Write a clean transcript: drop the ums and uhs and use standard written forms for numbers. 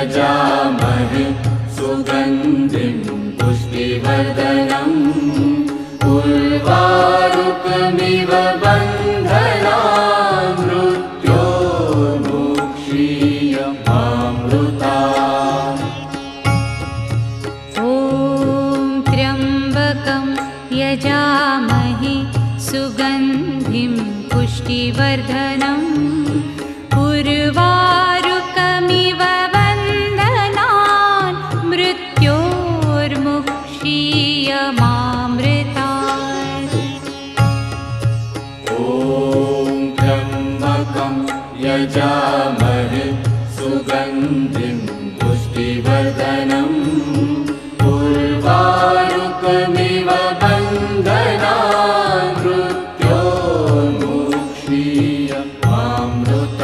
यजामहे सुगन्धिं पुष्टिवर्धनम् उर्वारुकमिव बन्धनान् मृत्योर्मुक्षीयमामृतात्। ॐ त्र्यम्बकं यजामहे सुगन्धिं पुष्टिवर्धनम् उर्वारुकमिव बन्धनान् मृत्योर्मुक्षीयमामृतात्। ॐ त्र्यम्बकं यजामहे सुगन्धिं पुष्टिवर्धनम्